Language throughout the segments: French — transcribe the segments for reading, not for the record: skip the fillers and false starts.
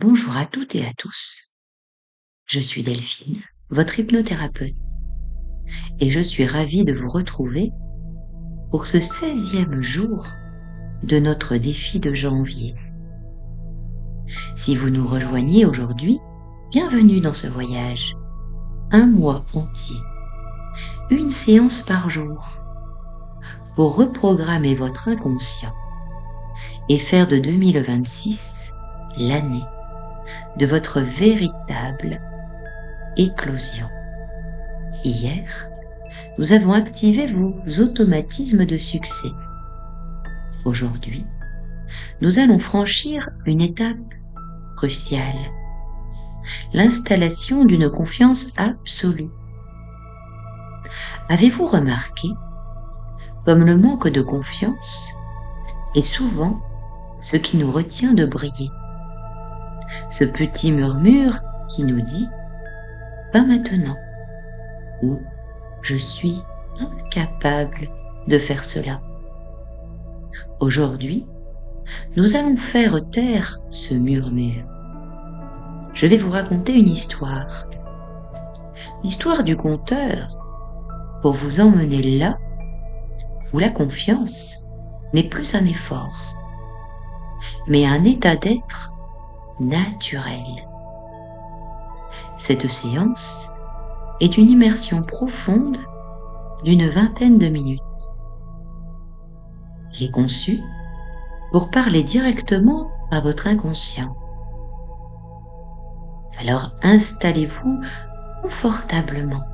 Bonjour à toutes et à tous. Je suis Delphine, votre hypnothérapeute, et je suis ravie de vous retrouver pour ce 16e jour de notre défi de janvier. Si vous nous rejoignez aujourd'hui, bienvenue dans ce voyage. Un mois entier, une séance par jour, pour reprogrammer votre inconscient et faire de 2026 l'année de votre véritable éclosion. Hier, nous avons activé vos automatismes de succès. Aujourd'hui, nous allons franchir une étape cruciale, l'installation d'une confiance absolue. Avez-vous remarqué comme le manque de confiance est souvent ce qui nous retient de briller? Ce petit murmure qui nous dit « pas maintenant » ou « je suis incapable de faire cela ». Aujourd'hui, nous allons faire taire ce murmure. Je vais vous raconter une histoire. L'histoire du conteur pour vous emmener là où la confiance n'est plus un effort, mais un état d'être naturel. Cette séance est une immersion profonde d'une 20aine de minutes. Elle est conçue pour parler directement à votre inconscient. Alors installez-vous confortablement.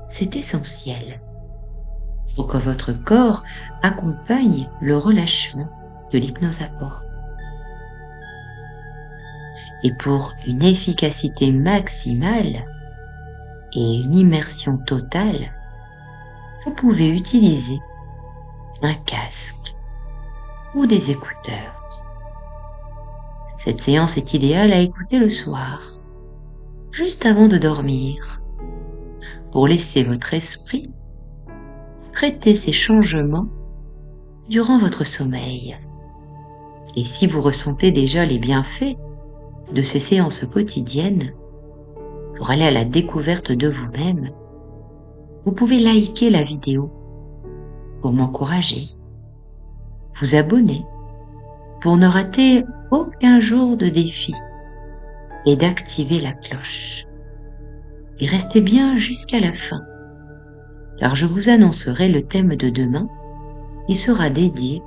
C'est essentiel pour que votre corps accompagne le relâchement que l'hypnose apporte. Et pour une efficacité maximale et une immersion totale, vous pouvez utiliser un casque ou des écouteurs. Cette séance est idéale à écouter le soir, juste avant de dormir, pour laisser votre esprit traiter ces changements durant votre sommeil. Et si vous ressentez déjà les bienfaits de ces séances quotidiennes, pour aller à la découverte de vous-même, vous pouvez liker la vidéo pour m'encourager, vous abonner pour ne rater aucun jour de défi et d'activer la cloche. Et restez bien jusqu'à la fin, car je vous annoncerai le thème de demain qui sera dédié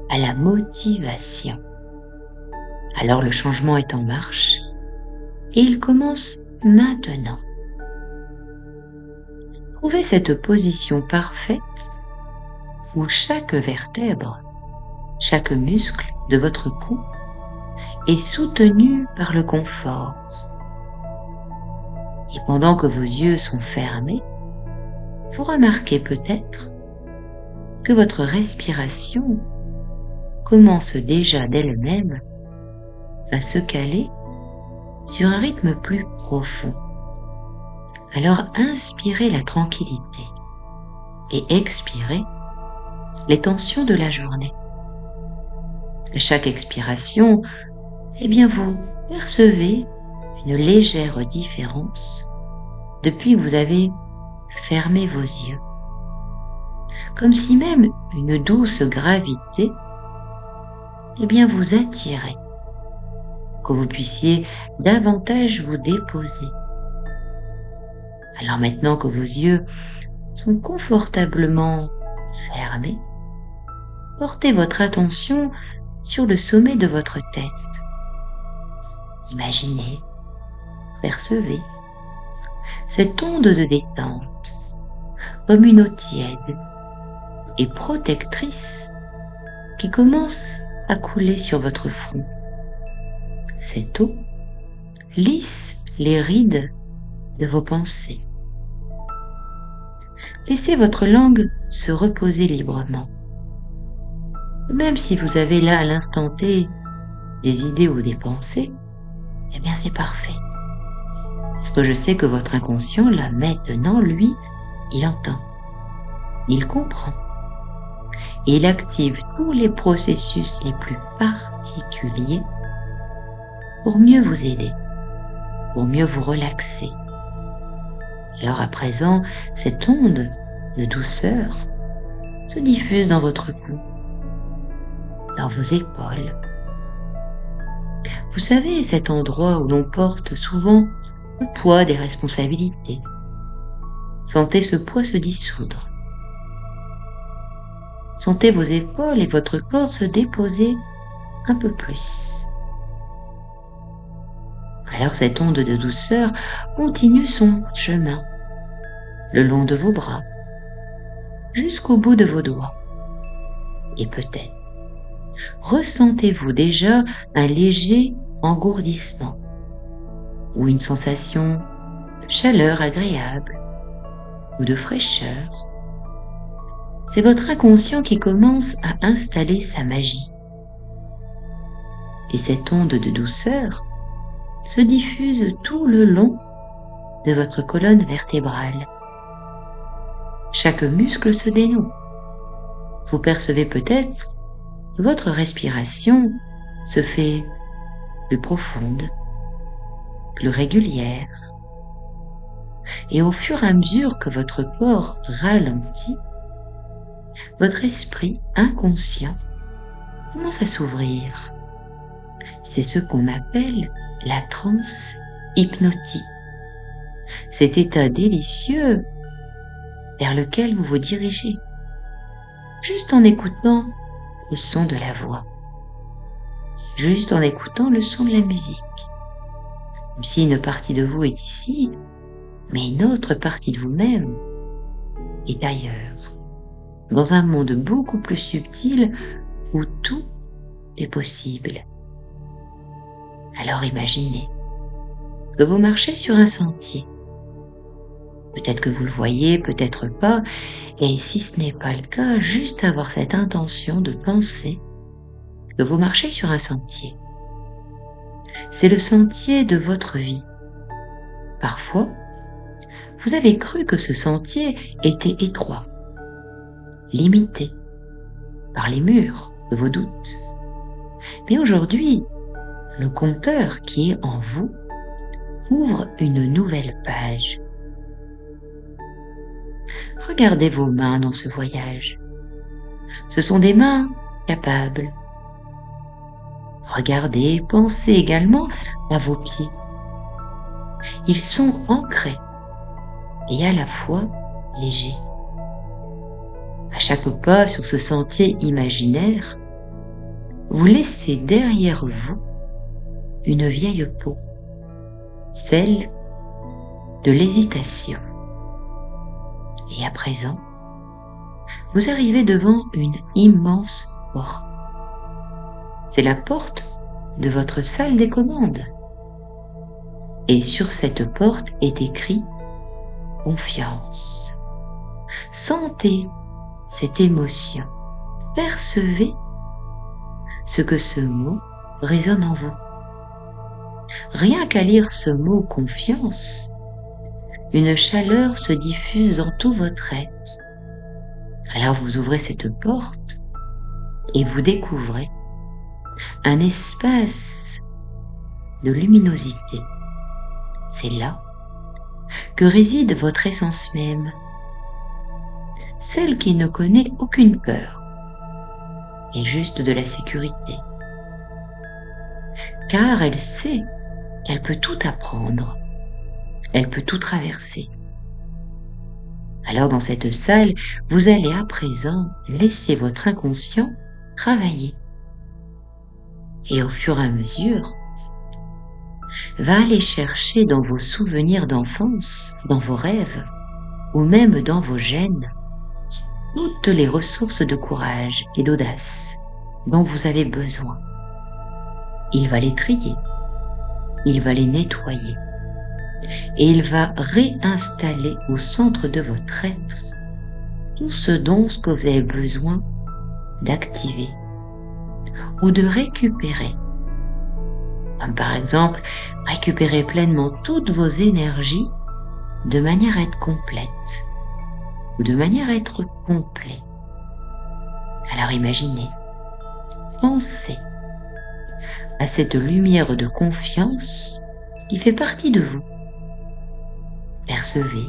à la motivation. Alors le changement est en marche et il commence maintenant. Trouvez cette position parfaite où chaque vertèbre, chaque muscle de votre cou est soutenu par le confort. Et pendant que vos yeux sont fermés, vous remarquez peut-être que votre respiration commence déjà d'elle-même à se caler sur un rythme plus profond. Alors inspirez la tranquillité et expirez les tensions de la journée. À chaque expiration, vous percevez une légère différence depuis que vous avez fermé vos yeux. Comme si même une douce gravité vous attirait, que vous puissiez davantage vous déposer. Alors maintenant que vos yeux sont confortablement fermés, portez votre attention sur le sommet de votre tête. Imaginez, percevez cette onde de détente comme une eau tiède et protectrice qui commence à couler sur votre front. Cette eau lisse les rides de vos pensées. Laissez votre langue se reposer librement. Même si vous avez là à l'instant T des idées ou des pensées, c'est parfait. Parce que je sais que votre inconscient, là maintenant, lui, il entend, il comprend. Et il active tous les processus les plus particuliers pour mieux vous aider, pour mieux vous relaxer. Alors à présent, cette onde de douceur se diffuse dans votre cou, dans vos épaules. Vous savez, cet endroit où l'on porte souvent le poids des responsabilités. Sentez ce poids se dissoudre. Sentez vos épaules et votre corps se déposer un peu plus. Alors cette onde de douceur continue son chemin le long de vos bras, jusqu'au bout de vos doigts. Et peut-être ressentez-vous déjà un léger engourdissement ou une sensation de chaleur agréable ou de fraîcheur. C'est votre inconscient qui commence à installer sa magie. Et cette onde de douceur se diffuse tout le long de votre colonne vertébrale. Chaque muscle se dénoue. Vous percevez peut-être que votre respiration se fait plus profonde, plus régulière. Et au fur et à mesure que votre corps ralentit, votre esprit inconscient commence à s'ouvrir. C'est ce qu'on appelle la transe hypnotique. Cet état délicieux vers lequel vous vous dirigez, juste en écoutant le son de la voix, juste en écoutant le son de la musique. Comme si une partie de vous est ici, mais une autre partie de vous-même est ailleurs, dans un monde beaucoup plus subtil où tout est possible. Alors imaginez que vous marchez sur un sentier. Peut-être que vous le voyez, peut-être pas, et si ce n'est pas le cas, juste avoir cette intention de penser que vous marchez sur un sentier. C'est le sentier de votre vie. Parfois, vous avez cru que ce sentier était étroit, limité par les murs de vos doutes. Mais aujourd'hui, le compteur qui est en vous ouvre une nouvelle page. Regardez vos mains dans ce voyage. Ce sont des mains capables. Regardez, pensez également à vos pieds. Ils sont ancrés et à la fois légers. À chaque pas sur ce sentier imaginaire, vous laissez derrière vous une vieille peau, celle de l'hésitation. Et à présent, vous arrivez devant une immense porte. C'est la porte de votre salle des commandes. Et sur cette porte est écrit « Confiance ». Sentez cette émotion. Percevez ce que ce mot résonne en vous. Rien qu'à lire ce mot « confiance », une chaleur se diffuse dans tout votre être. Alors vous ouvrez cette porte et vous découvrez un espace de luminosité. C'est là que réside votre essence même, celle qui ne connaît aucune peur, et juste de la sécurité, car elle sait qu'elle peut tout apprendre, elle peut tout traverser. Alors dans cette salle, vous allez à présent laisser votre inconscient travailler. Et au fur et à mesure, va aller chercher dans vos souvenirs d'enfance, dans vos rêves, ou même dans vos gènes, toutes les ressources de courage et d'audace dont vous avez besoin. Il va les trier, il va les nettoyer, et il va réinstaller au centre de votre être tout ce dont que vous avez besoin d'activer ou de récupérer. Comme par exemple, récupérer pleinement toutes vos énergies de manière à être complète ou de manière à être complet. Alors imaginez, pensez à cette lumière de confiance qui fait partie de vous. Percevez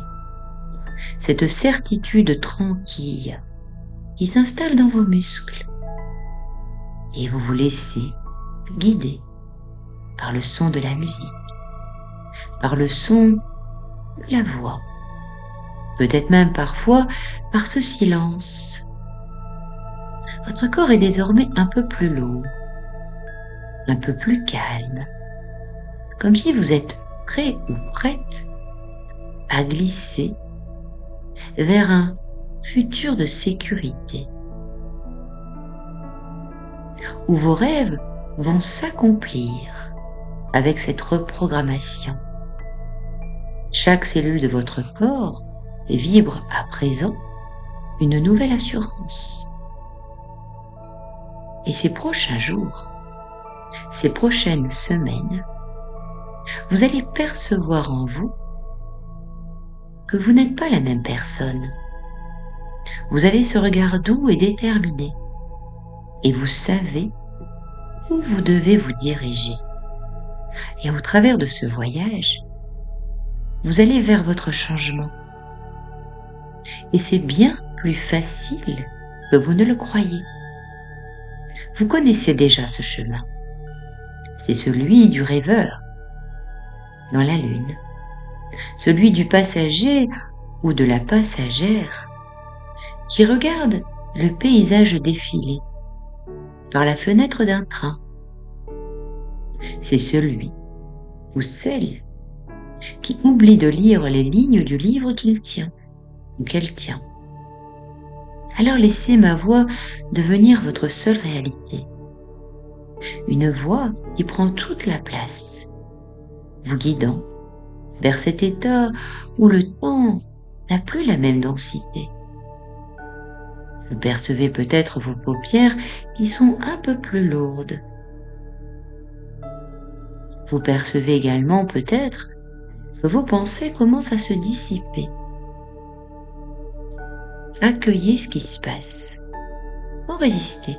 cette certitude tranquille qui s'installe dans vos muscles et vous vous laissez guider par le son de la musique, par le son de la voix, peut-être même parfois par ce silence. Votre corps est désormais un peu plus lourd, un peu plus calme, comme si vous êtes prêt ou prête à glisser vers un futur de sécurité, où vos rêves vont s'accomplir avec cette reprogrammation. Chaque cellule de votre corps vibre à présent une nouvelle assurance. Et ces prochains jours, ces prochaines semaines, vous allez percevoir en vous que vous n'êtes pas la même personne. Vous avez ce regard doux et déterminé, et vous savez où vous devez vous diriger. Et au travers de ce voyage, vous allez vers votre changement. Et c'est bien plus facile que vous ne le croyez. Vous connaissez déjà ce chemin. C'est celui du rêveur dans la lune, celui du passager ou de la passagère qui regarde le paysage défiler par la fenêtre d'un train. C'est celui ou celle qui oublie de lire les lignes du livre qu'il tient ou qu'elle tient. Alors laissez ma voix devenir votre seule réalité. Une voix qui prend toute la place, vous guidant vers cet état où le temps n'a plus la même densité. Vous percevez peut-être vos paupières qui sont un peu plus lourdes. Vous percevez également peut-être que vos pensées commencent à se dissiper. Accueillez ce qui se passe, sans résister.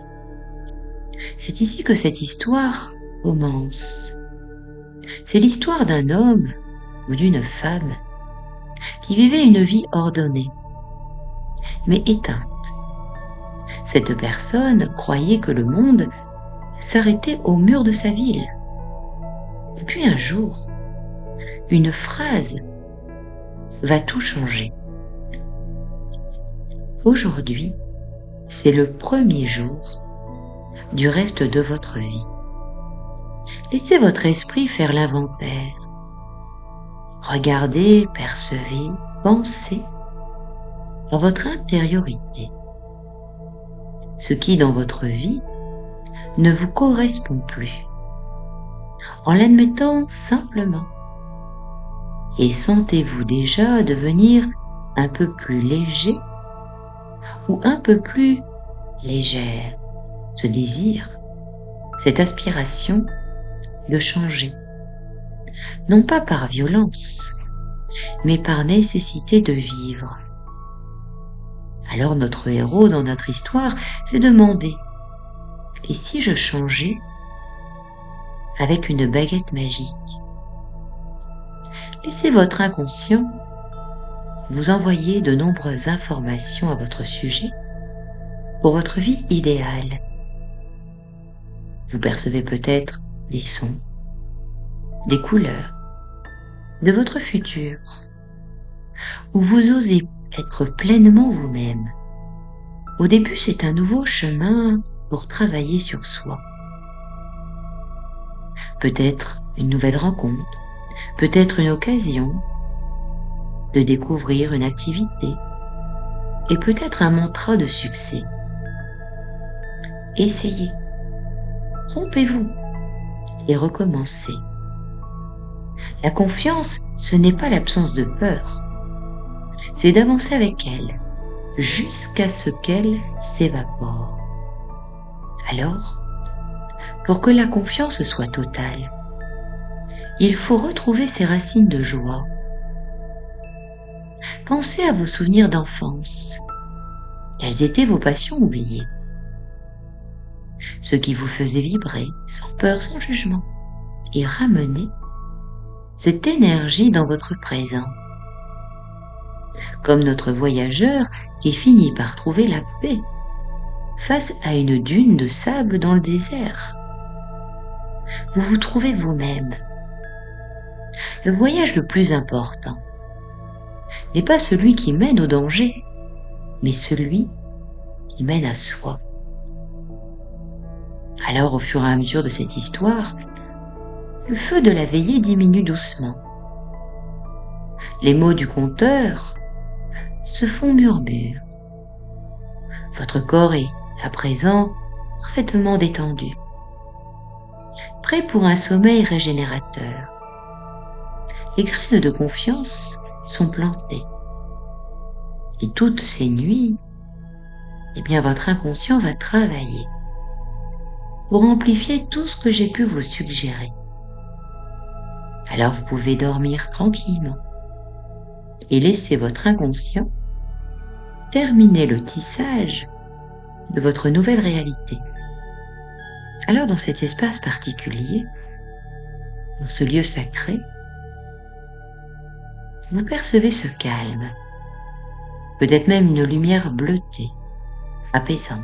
C'est ici que cette histoire commence. C'est l'histoire d'un homme ou d'une femme qui vivait une vie ordonnée, mais éteinte. Cette personne croyait que le monde s'arrêtait au mur de sa ville. Et puis un jour, une phrase va tout changer. Aujourd'hui, c'est le premier jour du reste de votre vie. Laissez votre esprit faire l'inventaire. Regardez, percevez, pensez dans votre intériorité. Ce qui dans votre vie ne vous correspond plus, en l'admettant simplement. Et sentez-vous déjà devenir un peu plus léger ou un peu plus légère, ce désir, cette aspiration de changer, non pas par violence, mais par nécessité de vivre. Alors notre héros dans notre histoire s'est demandé, et si je changeais avec une baguette magique? Laissez votre inconscient vous envoyer de nombreuses informations à votre sujet pour votre vie idéale. Vous percevez peut-être des sons, des couleurs de votre futur, où vous osez être pleinement vous-même. Au début, c'est un nouveau chemin pour travailler sur soi. Peut-être une nouvelle rencontre, peut-être une occasion de découvrir une activité et peut-être un mantra de succès. Essayez, trompez-vous et recommencez. La confiance, ce n'est pas l'absence de peur, c'est d'avancer avec elle jusqu'à ce qu'elle s'évapore. Alors, pour que la confiance soit totale, il faut retrouver ses racines de joie. Pensez à vos souvenirs d'enfance. Quelles étaient vos passions oubliées? ce qui vous faisait vibrer sans peur, sans jugement, et ramenez cette énergie dans votre présent. Comme notre voyageur qui finit par trouver la paix face à une dune de sable dans le désert. Vous vous trouvez vous-même. Le voyage le plus important n'est pas celui qui mène au danger, mais celui qui mène à soi. Alors, au fur et à mesure de cette histoire, le feu de la veillée diminue doucement. Les mots du conteur se font murmure. Votre corps est, à présent, parfaitement détendu, prêt pour un sommeil régénérateur. Les graines de confiance sont plantées. Et toutes ces nuits, votre inconscient va travailler pour amplifier tout ce que j'ai pu vous suggérer. Alors vous pouvez dormir tranquillement et laisser votre inconscient terminer le tissage de votre nouvelle réalité. Alors dans cet espace particulier, dans ce lieu sacré, vous percevez ce calme, peut-être même une lumière bleutée, apaisante,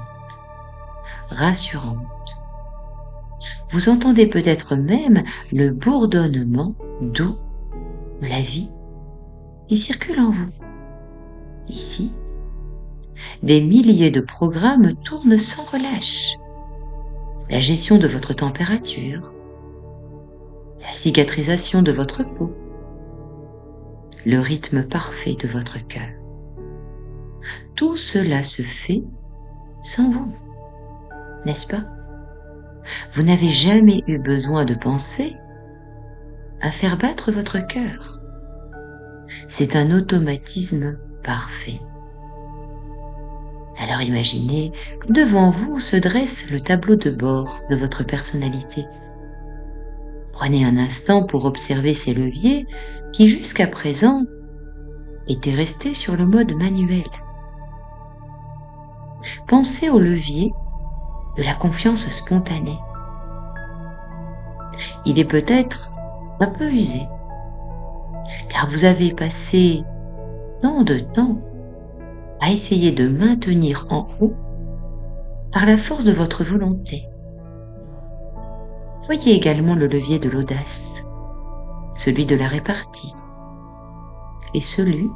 rassurante. Vous entendez peut-être même le bourdonnement doux de la vie qui circule en vous. Ici, des milliers de programmes tournent sans relâche. La gestion de votre température, la cicatrisation de votre peau, le rythme parfait de votre cœur. Tout cela se fait sans vous, n'est-ce pas? Vous n'avez jamais eu besoin de penser à faire battre votre cœur. C'est un automatisme parfait. Alors imaginez que devant vous se dresse le tableau de bord de votre personnalité. Prenez un instant pour observer ces leviers qui jusqu'à présent étaient restés sur le mode manuel. Pensez au levier de la confiance spontanée. Il est peut-être un peu usé, car vous avez passé tant de temps à essayer de maintenir en haut par la force de votre volonté. Voyez également le levier de l'audace, celui de la répartie et celui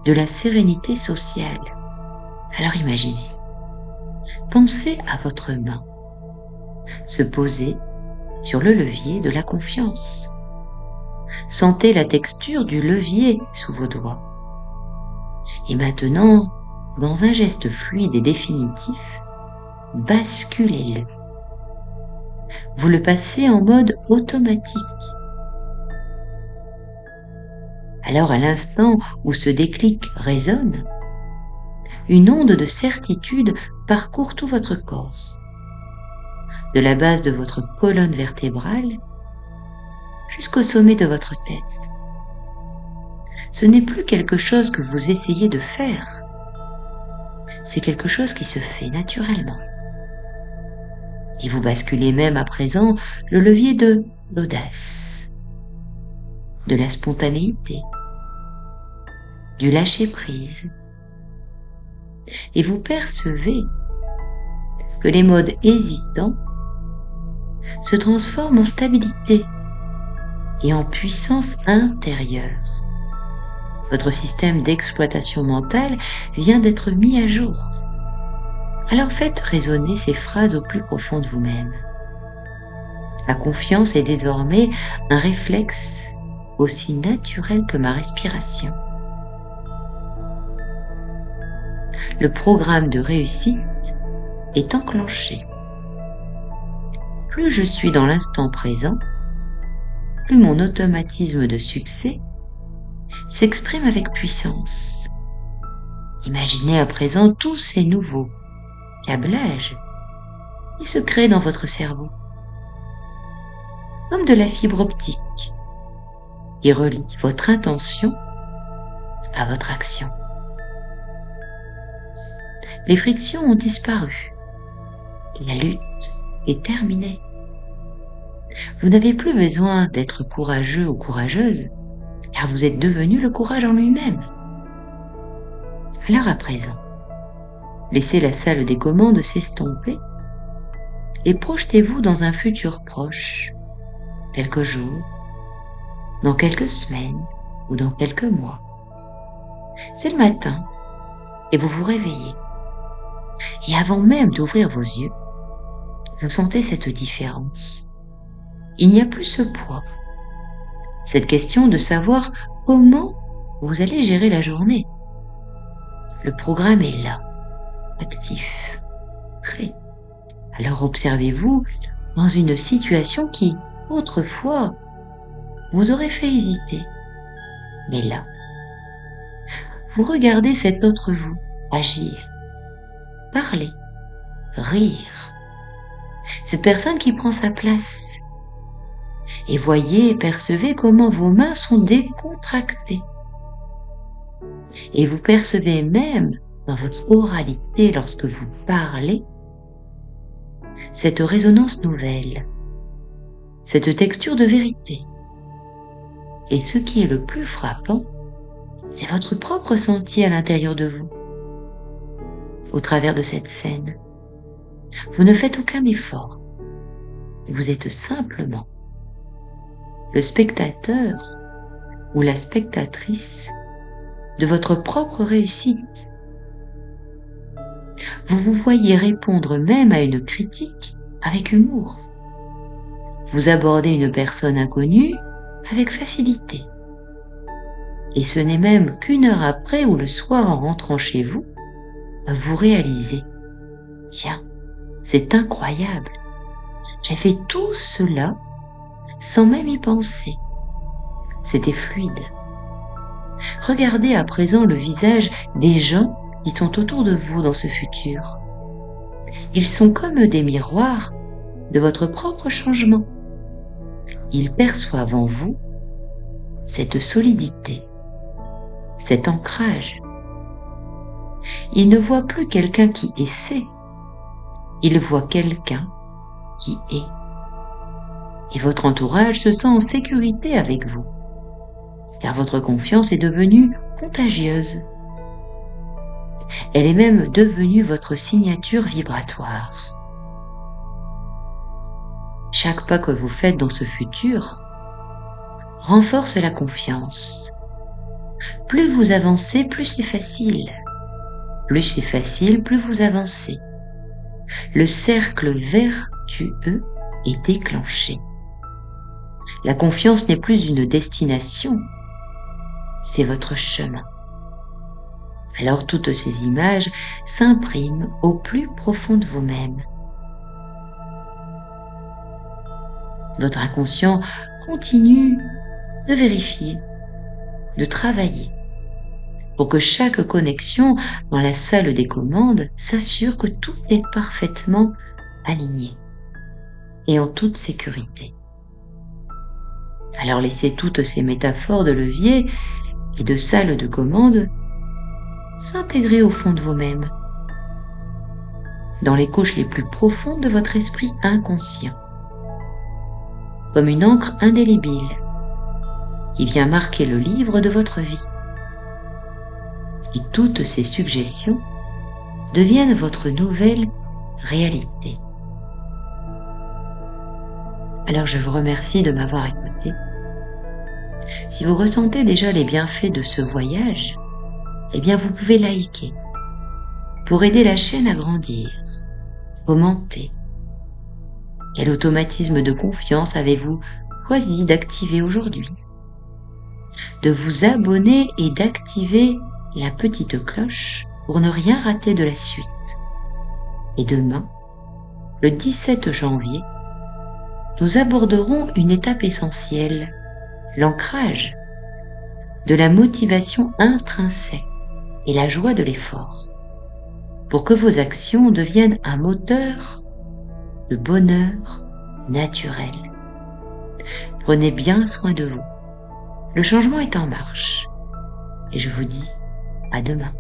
de la sérénité sociale. Alors imaginez, pensez à votre main se poser sur le levier de la confiance. Sentez la texture du levier sous vos doigts. Et maintenant, dans un geste fluide et définitif, basculez-le. Vous le passez en mode automatique. Alors à l'instant où ce déclic résonne, une onde de certitude parcourt tout votre corps, de la base de votre colonne vertébrale jusqu'au sommet de votre tête. Ce n'est plus quelque chose que vous essayez de faire, c'est quelque chose qui se fait naturellement. Et vous basculez même à présent le levier de l'audace, de la spontanéité, du lâcher-prise. Et vous percevez que les modes hésitants se transforment en stabilité et en puissance intérieure. Votre système d'exploitation mentale vient d'être mis à jour. Alors faites résonner ces phrases au plus profond de vous-même. La confiance est désormais un réflexe aussi naturel que ma respiration. Le programme de réussite est enclenché. Plus je suis dans l'instant présent, plus mon automatisme de succès s'exprime avec puissance. Imaginez à présent tous ces nouveaux câblages qui se créent dans votre cerveau, comme de la fibre optique qui relie votre intention à votre action. Les frictions ont disparu La lutte est terminée. Vous n'avez plus besoin d'être courageux ou courageuse, car vous êtes devenu le courage en lui-même. Alors à présent, laissez la salle des commandes s'estomper et projetez-vous dans un futur proche, quelques jours, dans quelques semaines ou dans quelques mois. C'est le matin et vous vous réveillez. Et avant même d'ouvrir vos yeux, vous sentez cette différence. Il n'y a plus ce poids, cette question de savoir comment vous allez gérer la journée. Le programme est là, actif, prêt. Alors observez-vous dans une situation qui, autrefois, vous aurait fait hésiter. Mais là, vous regardez cet autre vous agir, parler, rire. Cette personne qui prend sa place. Et voyez et percevez comment vos mains sont décontractées. Et vous percevez même dans votre oralité lorsque vous parlez cette résonance nouvelle, cette texture de vérité. Et ce qui est le plus frappant, c'est votre propre ressenti à l'intérieur de vous. Au travers de cette scène, vous ne faites aucun effort. Vous êtes simplement le spectateur ou la spectatrice de votre propre réussite. Vous vous voyez répondre même à une critique avec humour. Vous abordez une personne inconnue avec facilité. Et ce n'est même qu'une heure après ou le soir en rentrant chez vous, vous réalisez « Tiens, c'est incroyable, j'ai fait tout cela sans même y penser. C'était fluide. » Regardez à présent le visage des gens qui sont autour de vous dans ce futur. Ils sont comme des miroirs de votre propre changement. Ils perçoivent en vous cette solidité, cet ancrage. Ils ne voient plus quelqu'un qui essaie, ils voient quelqu'un qui est. Et votre entourage se sent en sécurité avec vous, car votre confiance est devenue contagieuse. Elle est même devenue votre signature vibratoire. Chaque pas que vous faites dans ce futur renforce la confiance. Plus vous avancez, plus c'est facile. Plus c'est facile, plus vous avancez. Le cercle vertueux est déclenché. La confiance n'est plus une destination, c'est votre chemin. Alors toutes ces images s'impriment au plus profond de vous-même. Votre inconscient continue de vérifier, de travailler, pour que chaque connexion dans la salle des commandes s'assure que tout est parfaitement aligné et en toute sécurité. Alors laissez toutes ces métaphores de levier et de salle de commande s'intégrer au fond de vous-même, dans les couches les plus profondes de votre esprit inconscient, comme une encre indélébile qui vient marquer le livre de votre vie. Et toutes ces suggestions deviennent votre nouvelle réalité. Alors je vous remercie de m'avoir écouté. Si vous ressentez déjà les bienfaits de ce voyage, eh bien vous pouvez liker pour aider la chaîne à grandir, commenter. Quel automatisme de confiance avez-vous choisi d'activer aujourd'hui? De vous abonner et d'activer la petite cloche pour ne rien rater de la suite. Et demain, le 17 janvier, nous aborderons une étape essentielle, l'ancrage de la motivation intrinsèque et la joie de l'effort, pour que vos actions deviennent un moteur de bonheur naturel. Prenez bien soin de vous. Le changement est en marche. Et je vous dis à demain.